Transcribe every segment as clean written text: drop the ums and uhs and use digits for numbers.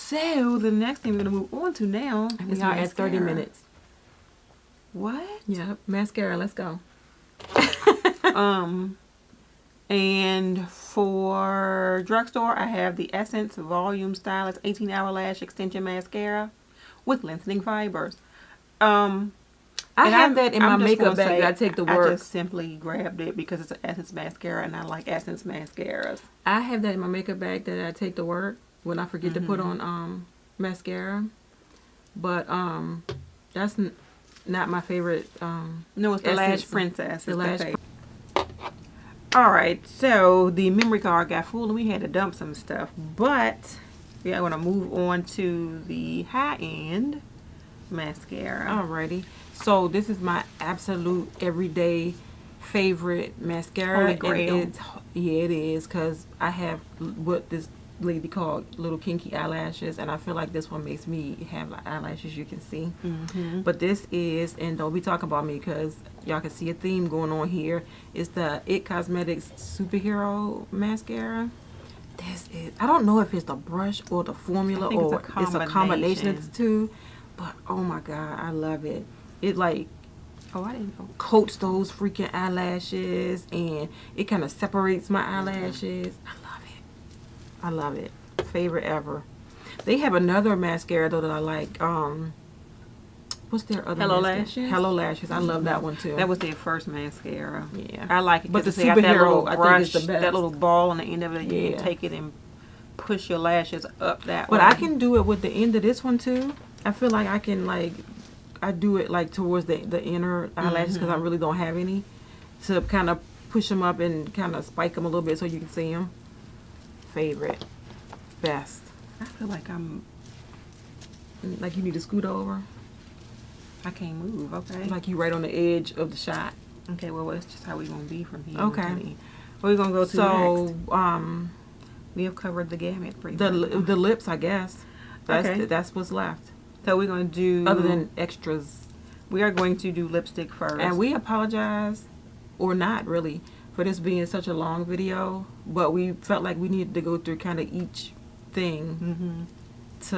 So the next thing we're gonna move on to now is we are at 30 mascara. minutes. What? Yep, mascara. Let's go. And for drugstore, I have the Essence Volume Stylist 18-hour lash extension mascara with lengthening fibers. I have that in my I'm just makeup gonna bag say, that I take to work. I just simply grabbed it because it's an Essence mascara, and I like Essence mascaras. I have that in my makeup bag that I take to work when I forget to put on mascara. But that's not my favorite. No, it's the Essence. Lash Princess. The It's Lash. favorite. All right, so the memory card got full, and we had to dump some stuff. But we are going to move on to the high-end mascara. Alrighty. So this is my absolute everyday favorite mascara. Holy grail. Yeah, it is, because I have what this lady called little kinky eyelashes, and I feel like this one makes me have like eyelashes, you can see. But this is, and don't be talking about me because y'all can see a theme going on here, it's the It Cosmetics Superhero Mascara. This is, I don't know if it's the brush or the formula, or it's a combination of the two, but oh my god, I love it. It like, Oh, I didn't know. coats those freaking eyelashes, and it kind of separates my eyelashes. I love it. Favorite ever. They have another mascara though that I like. What's their other Hello mascara? Lashes? Hello Lashes. I love that one too. That was their first mascara. Yeah. I like it. But the 'cause they got that superhero, little I brush, think, is the best. that little ball on the end of it. You Yeah. can take it and push your lashes up that But way. I can do it with the end of this one too. I feel like I can I do it like towards the inner eyelashes because I really don't have any, to kind of push them up and kind of spike them a little bit so you can see them. Favorite. Best. I feel like Like you need to scoot over. I can't move. Okay. Like you right on the edge of the shot. Okay. Well, it's just how we're gonna be from here. Okay. honey. Where we gonna go to So, next? We have covered the gamut pretty the much. lips, I guess. Okay. That's what's left. So we're gonna do. Other than extras. we are going to do lipstick first. And we apologize, or not really, for this being such a long video. But we felt like we needed to go through kind of each thing to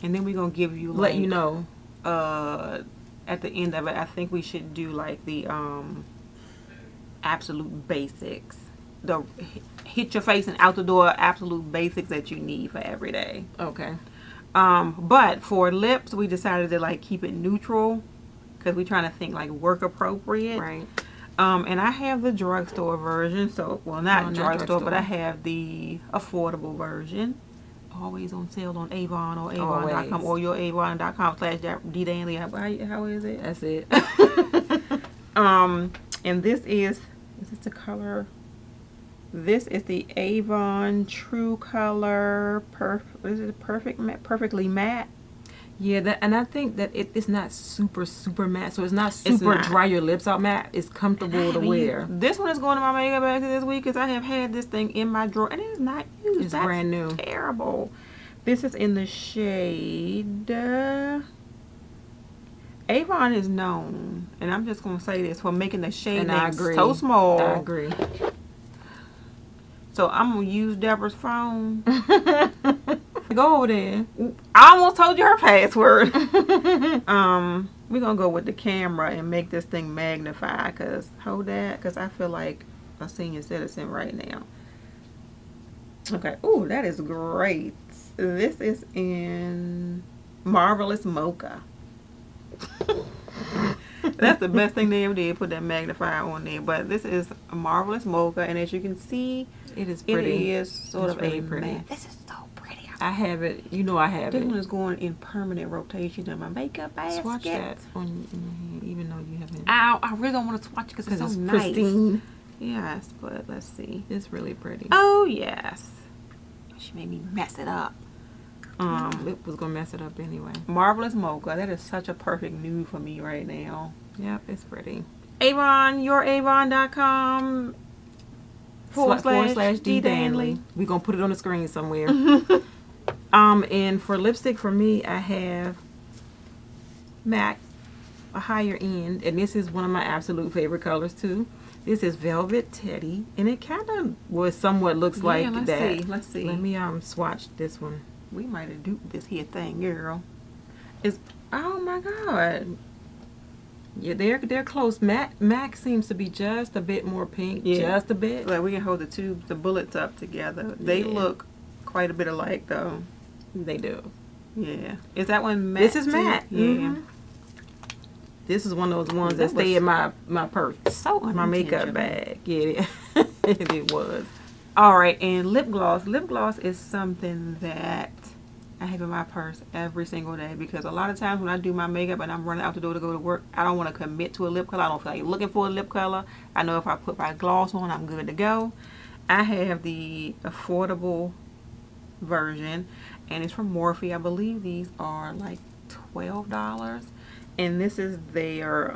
and then we're gonna give you let you know. At the end of it, I think we should do like the absolute basics. The hit your face and out the door absolute basics that you need for every day. Okay. But for lips, we decided to like keep it neutral because we're trying to think like work appropriate. Right. And I have the drugstore version, so well not drugstore, but I drugstore. have the affordable version. Always on sale on Avon or Avon.com or your Avon.com/DDanley. How is it? That's it. And this is this the color? This is the Avon True Color Perfectly Matte. Yeah, and I think that it's not super matte, so it's not super dry your lips out matte. It's comfortable to wear. This one is going to my makeup bag this week because I have had this thing in my drawer and it is not used. It's brand new. Terrible. This is in the shade. Avon is known, and I'm just going to say this, for making the shade And I names agree. so small. I agree. So I'm going to use Deborah's phone. Go over there. I almost told you her password. We're going to go with the camera and make this thing magnify. Hold that. Because I feel like a senior citizen right now. Okay. Ooh, that is great. This is in Marvelous Mocha. That's the best thing they ever did, put that magnifier on there. But this is a Marvelous Mocha. And as you can see, it is pretty. It is sort of really a pretty. matte. This is so pretty. I have it. You know I have This it. one is going in permanent rotation in my makeup basket. Swatch that on your hand, even though you haven't. Ow, I really don't want to swatch it because it's so nice. Pristine. Yes, but let's see. It's really pretty. Oh, yes. She made me mess it up. Lip was gonna mess it up anyway. Marvelous Mocha. That is such a perfect nude for me right now. Yep, it's pretty. Avon, youravon.com /DDanley. We're gonna put it on the screen somewhere. And for lipstick, for me, I have MAC, a higher end, and this is one of my absolute favorite colors too. This is Velvet Teddy, and it kind of somewhat looks like let's that. see. Let's see. Let me swatch this one. We might have duped this here thing, girl. It's, oh my God. Yeah, they're close. Mac seems to be just a bit more pink, just a bit. Like we can hold the bullets up together. They look quite a bit alike though. They do. Yeah. Is that one matte? This is matte. Yeah. Mm-hmm. This is one of those ones that stay in my purse. So my makeup bag. Yeah, it was. All right, and lip gloss. Lip gloss is something that I have in my purse every single day because a lot of times when I do my makeup and I'm running out the door to go to work, I don't want to commit to a lip color. I don't feel like looking for a lip color. I know if I put my gloss on, I'm good to go. I have the affordable version, and it's from Morphe. I believe these are like $12, and this is their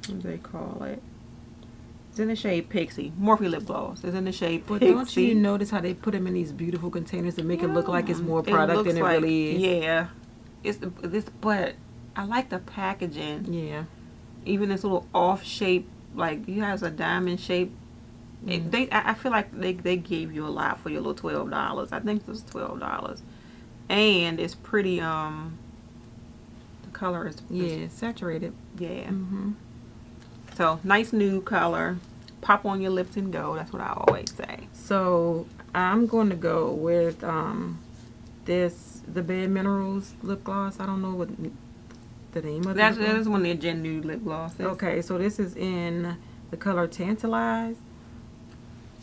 what do they call it? It's in the shade Pixie. Morphe lip gloss. It's in the shade Pixie. But don't you notice how they put them in these beautiful containers to make it look like it's more product than it really is? Yeah. It's this, but I like the packaging. Yeah. Even this little off shape, like you have a diamond shape. I feel like they gave you a lot for your little $12. I think this is $12, and it's pretty. The color is saturated. Yeah. Mm-hmm. So nice nude color. Pop on your lips and go. That's what I always say. So I'm going to go with the Bed Minerals lip gloss. I don't know what the name of it. That is one of their Gen Nude lip glosses. Okay, so this is in the color Tantalize.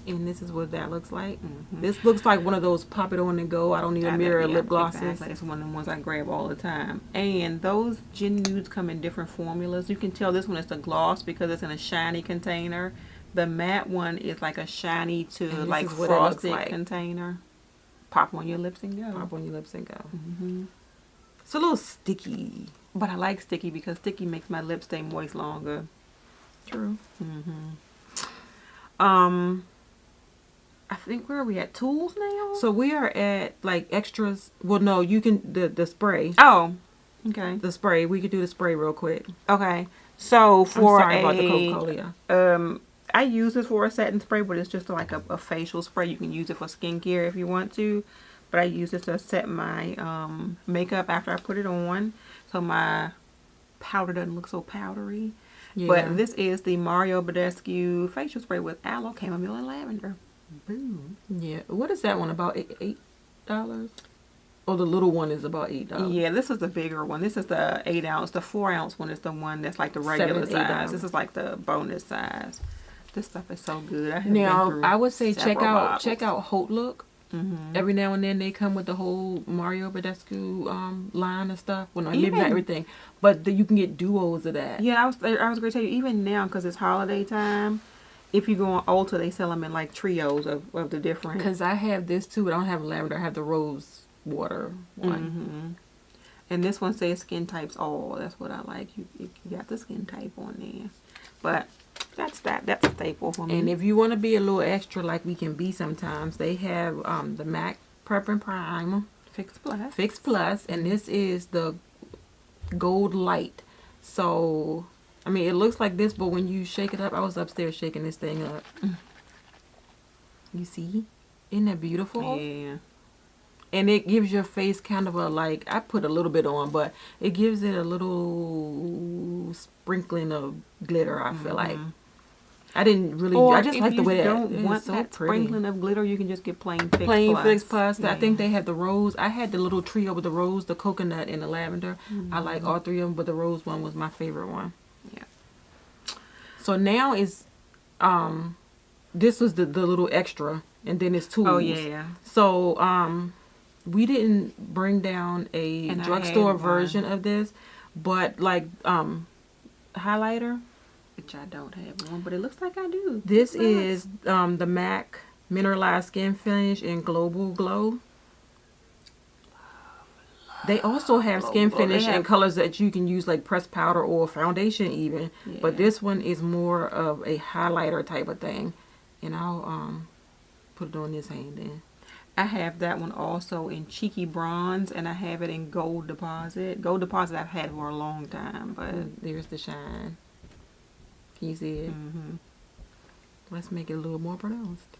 And this is what that looks like. Mm-hmm. This looks like one of those pop it on and go. I don't need a mirror lip glosses. Exactly. It's one of the ones I grab all the time. And those Gen Nudes come in different formulas. You can tell this one is a gloss because it's in a shiny container. The matte one is like a shiny to like frosted container. Pop on your lips and go. Pop on your lips and go. Mm-hmm. It's a little sticky. But I like sticky because sticky makes my lips stay moist longer. True. Mm-hmm. I think, where are we at? Tools now? So we are at like extras. Well, no, you can, the spray. Oh, okay. The spray. We could do the spray real quick. Okay. So for I'm sorry about the Coca-Cola. I use this for a setting spray, but it's just like a facial spray. You can use it for skincare if you want to. But I use this to set my makeup after I put it on. So my powder doesn't look so powdery. Yeah. But this is the Mario Badescu facial spray with aloe, chamomile, and lavender. Boom. Yeah. What is that one? About $8? Oh, the little one is about $8. Yeah, this is the bigger one. This is the 8 ounce. The 4 ounce one is the one that's like the regular size. This is like the bonus size. This stuff is so good. I would say check out Haute Look. Mm-hmm. Every now and then they come with the whole Mario Badescu line of stuff. Well, no, maybe not everything, but you can get duos of that. Yeah, I was going to tell you, even now, because it's holiday time, if you go on Ulta, they sell them in like trios of the different. Because I have this too, but I don't have lavender. I have the rose water one. Mm-hmm. And this one says skin types all. That's what I like. You got the skin type on there. But that's a staple for me. And if you want to be a little extra like we can be sometimes, they have the MAC Prep and Primer. Fix Plus. And this is the Gold Light. So, I mean, it looks like this, but when you shake it up, I was upstairs shaking this thing up. You see? Isn't that beautiful? Yeah. And it gives your face kind of a, like, I put a little bit on, but it gives it a little sprinkling of glitter, I feel like. I didn't really, I just like the way that don't want so that pretty. sprinkling of glitter, you can just get plain Fix Plus. Plain Fix Plus. Yeah. I think they have the rose. I had the little trio with the rose, the coconut, and the lavender. I like all three of them, but the rose one was my favorite one. Yeah. So now is, this was the little extra, and then it's tools. Oh, yeah. So, we didn't bring down a drugstore version of this, but like, highlighter. Which I don't have one, but it looks like I do. This is the MAC Mineralized Skin Finish in Global Glow. They also have skin finish in colors that you can use like pressed powder or foundation even. Yeah. But this one is more of a highlighter type of thing. And I'll put it on this hand then. I have that one also in Cheeky Bronze, and I have it in Gold Deposit. Gold Deposit I've had for a long time, but there's the shine. Can you see it? Mm-hmm. Let's make it a little more pronounced.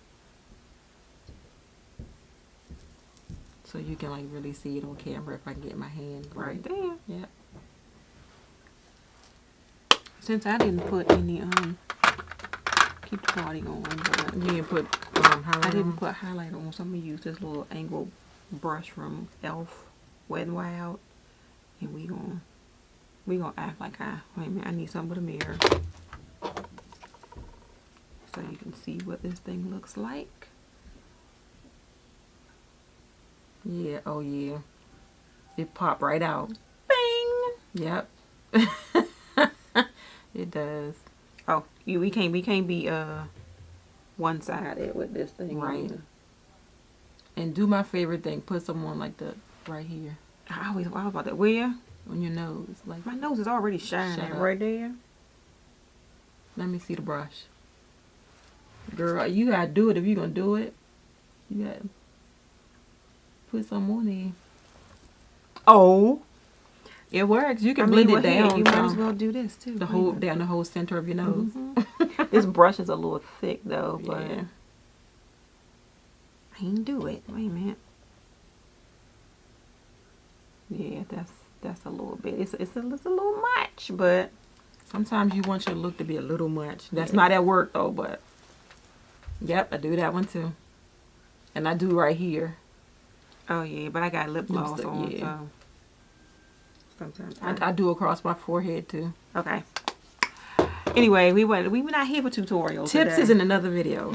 So you can like really see it on camera if I can get my hand Right there. Yep. Since I didn't put any keep the party going, but You didn't put highlight I didn't on? put highlight on, so I'm gonna use this little angled brush from Elf Wet n Wild, and we gonna act like wait a minute, I need something with a mirror so you can see what this thing looks like. Yeah. Oh yeah. It popped right out. Bing. Yep. It does. Oh, we can't be one-sided with this thing. Right. Either. And do my favorite thing. Put some on like the right here I was about that. Where? on your nose. Like, My nose is already shining Shut up. right there. let me see the brush. Girl, you gotta do it if you're gonna do it. You gotta put some on there. Oh, It works. You can I mean, blend well, it hey, down. you might as some. well do this too. The whole down the whole center of your nose. This brush is a little thick though, but Yeah. I can do it. Wait a minute. Yeah, that's a little bit. It's a little much, but Sometimes you want your look to be a little much. That's Yeah. not at work though, but yep, I do that one too. And I do right here. oh yeah, but I got lip gloss Lipstick, on, yeah. so sometimes I do across my forehead too. okay. Anyway, we were not here for tutorials. Tips today. is in another video.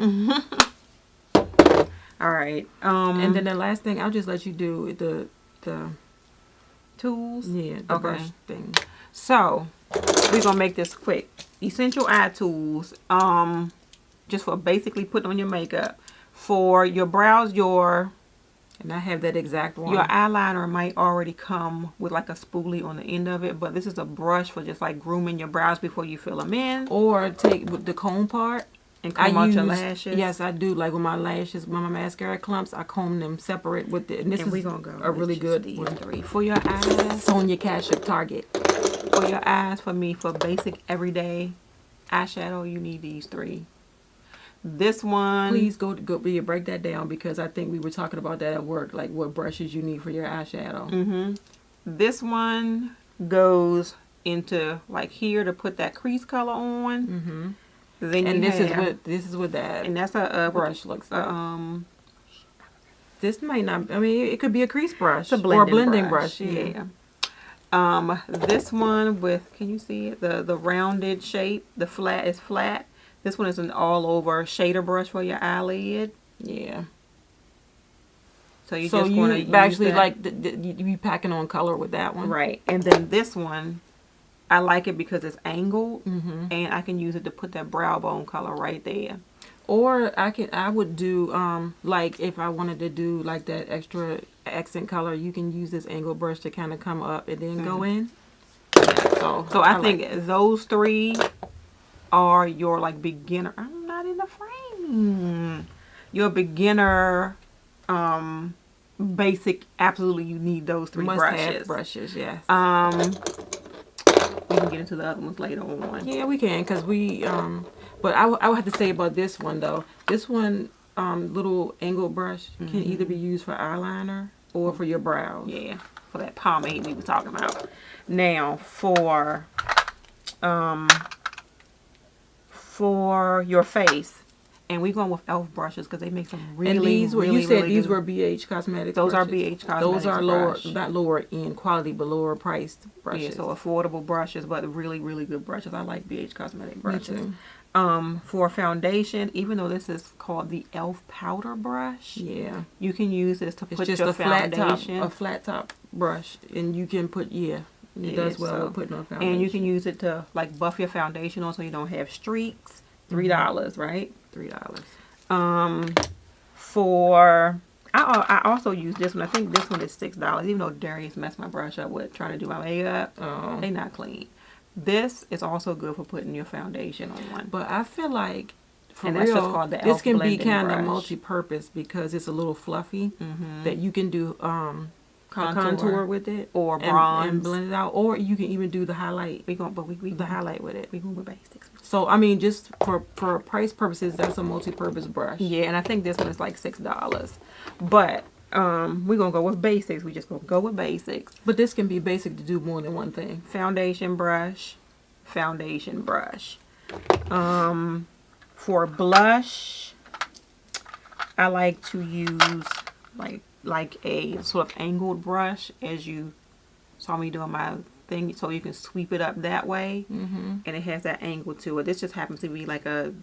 All right. And then the last thing, I'll just let you do the tools. yeah, the Okay. brush thing. So we're gonna make this quick. Essential eye tools. Just for basically putting on your makeup. For your brows, And I have that exact one. your eyeliner might already come with like a spoolie on the end of it, but this is a brush for just like grooming your brows before you fill them in Or take with the comb part. and comb out your lashes. Yes, I do. Like with my lashes, when my mascara clumps, I comb them separate with it. And this And is we're gonna go a really with good these one. three. For your eyes, Sonia Cash at Target. for your eyes, for me, for basic everyday eyeshadow, you need these three. This one, Please go break that down, because I think we were talking about that at work, like what brushes you need for your eyeshadow. this one goes into like here to put that crease color on. Then And you this is what that and that's a brush looks like. um This might not. I mean, it could be a crease brush it's a or a blending, blending brush. Yeah. This one with, can you see it? The rounded shape, the flat is flat. This one is an all over shader brush for your eyelid. Yeah. So you So just want to you actually like you be packing on color with that one, right. And then this one, I like it because it's angled, and I can use it to put that brow bone color right there. Or I would do like if I wanted to do like that extra accent color, you can use this angle brush to kind of come up and then go in. Yeah, So I think like those three are your like beginner. I'm not in the frame. Your beginner, basic. Absolutely, you need those three must-have brushes. brushes, yes. We can get into the other ones later on. Yeah, we can, because we but I would have to say about this one though. This one little angle brush can either be used for eyeliner or for your brows. Yeah, for that pomade we were talking about. Now for your face, and we're going with Elf brushes because they make some really, And these were, really, you said really these good- were BH Cosmetics Those are brushes. BH Cosmetics Those are lower, brush. not lower in quality, but lower priced brushes. Yeah, so affordable brushes, but really, really good brushes. I like BH Cosmetic brushes. too. For foundation, even though this is called the Elf powder brush, Yeah. you can use this to It's put just your a flat top, foundation. a flat top brush, and you can put it does well so- with putting on foundation. And you can use it to like buff your foundation on so you don't have streaks. $3, right? $3. For I also use this one. I think this one is $6. Even though Darius messed my brush up with trying to do my makeup, Oh. they not clean. This is also good for putting your foundation on. But I feel like for And real, that's just called the this Elf can be blending kind of brush. multi-purpose because it's a little fluffy that you can do contour with it Or and bronze. blend it out, or you can even do the highlight. we The highlight with it. we going with basics. So I mean, just for price purposes, that's a multi-purpose brush. Yeah, and I think this one is like $6. But we're gonna go with basics. We just gonna go with basics. But this can be basic to do more than one thing. Foundation brush, foundation brush. For blush, I like to use like a sort of angled brush, as you saw me doing my thing, so you can sweep it up that way, and it has that angle to it. This just happens to be like a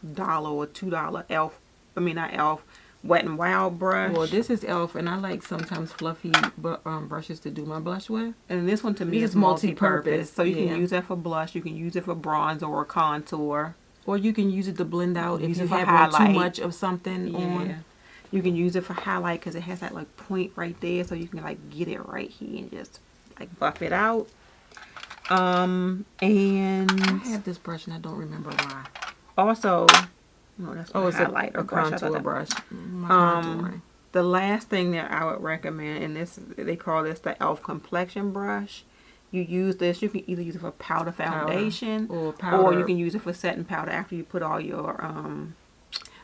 $1 or $2 elf. I mean, not elf. Wet and Wild brush. Well, this is elf, and I like sometimes fluffy brushes to do my blush with. And this one to me is multi-purpose. So you can use that for blush. You can use it for bronzer or contour. Or you can use it to blend out if you have too much of something on. You can use it for highlight because it has that like point right there, so you can like get it right here and just like buff it out. And I have this brush and I don't remember why. Also, no, that's it's highlight a contour brush. The last thing that I would recommend, and this they call this the elf complexion brush. You use this. You can either use it for powder foundation, or you can use it for setting powder after you put all your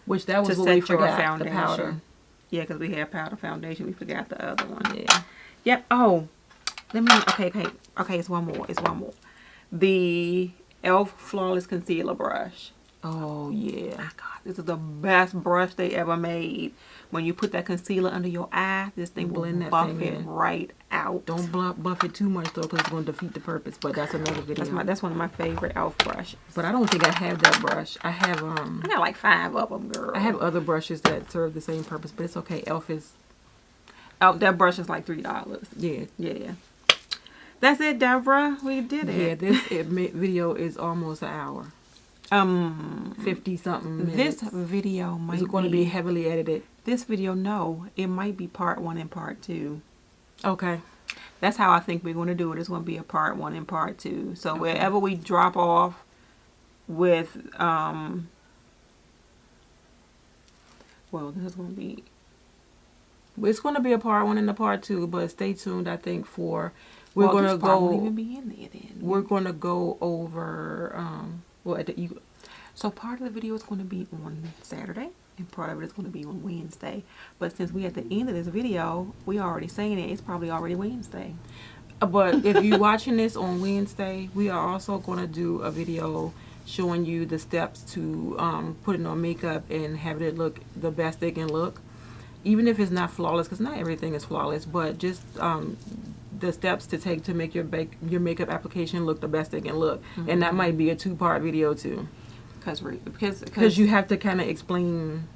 which that was what we forgot, foundation. The powder. Yeah, because we had powder foundation. We forgot the other one. Yeah. Yep. Oh, let me. Okay. It's one more. The Elf Flawless Concealer Brush. Oh yeah. My God, this is the best brush they ever made. When you put that concealer under your eye, this thing will buff it right out. Don't buff it too much though, because it's going to defeat the purpose. But that's another video. That's one of my favorite elf brushes. But I don't think I have that brush. I have I got like 5 of them, girl. I have other brushes that serve the same purpose, but it's okay. Elf is. Oh, that brush is like $3. Yeah. That's it, Deborah. We did it. Yeah, this video is almost an hour. 50 something minutes. This video might be going to be heavily edited. This video, no, it might be part 1 and part 2. Okay. That's how I think we're going to do it. It's going to be a part 1 and part 2. So wherever we drop off with, well, this is going to be. It's going to be a part 1 and a part 2, but stay tuned. I think we're going to go. Won't even be in there then. We're going to go over. So part of the video is going to be on Saturday, and part of it is going to be on Wednesday. But since we at the end of this video, we already saying it, it's probably already Wednesday. But if you're watching this on Wednesday, we are also going to do a video showing you the steps to putting on makeup and having it look the best they can look. Even if it's not flawless, because not everything is flawless, but just the steps to take to make your makeup application look the best they can look. And that might be a 2-part video too. Because you have to kind of explain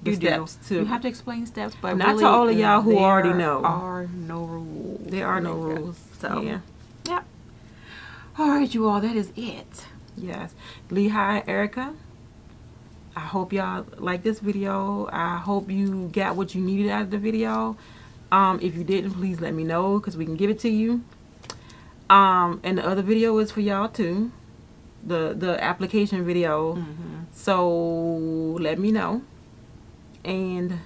the steps too. You have to explain steps, but not to all of y'all who already know. There are no rules. There are no rules. So yeah. Yep. All right, you all. That is it. Yes. Lehigh, Erica. I hope y'all like this video. I hope you got what you needed out of the video. If you didn't, please let me know, because we can give it to you. And the other video is for y'all too. The application video. So let me know. And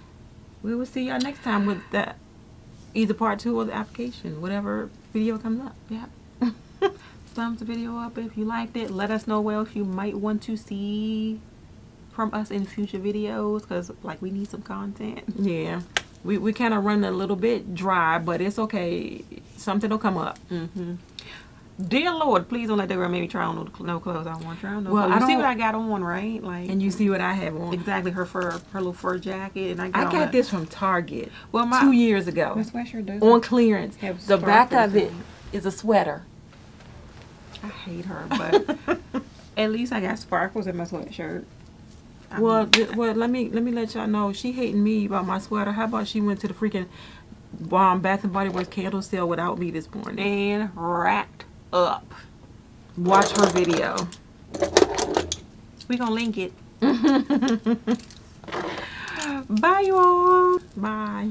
we will see y'all next time with that, either part 2 or the application, whatever video comes up. Yep. Thumbs the video up if you liked it. Let us know what else you might want to see from us in future videos, because like we need some content. Yeah, we kind of run a little bit dry, but it's okay. Something will come up. Dear Lord, please don't let that girl make me try on no clothes I don't want to try on. Well, you see what I got on, right? Like, and you see what I have on. Exactly, her little fur jacket, and I got this from Target. Well, 2 years ago. My sweatshirt does on clearance. The back of it is a sweater. I hate her, but at least I got sparkles in my sweatshirt. Well, let me let y'all know, she hating me about my sweater. How about she went to the freaking Bath and Body Works candle sale without me this morning and wrapped up. Watch her video. We gonna link it. Bye, you all. Bye.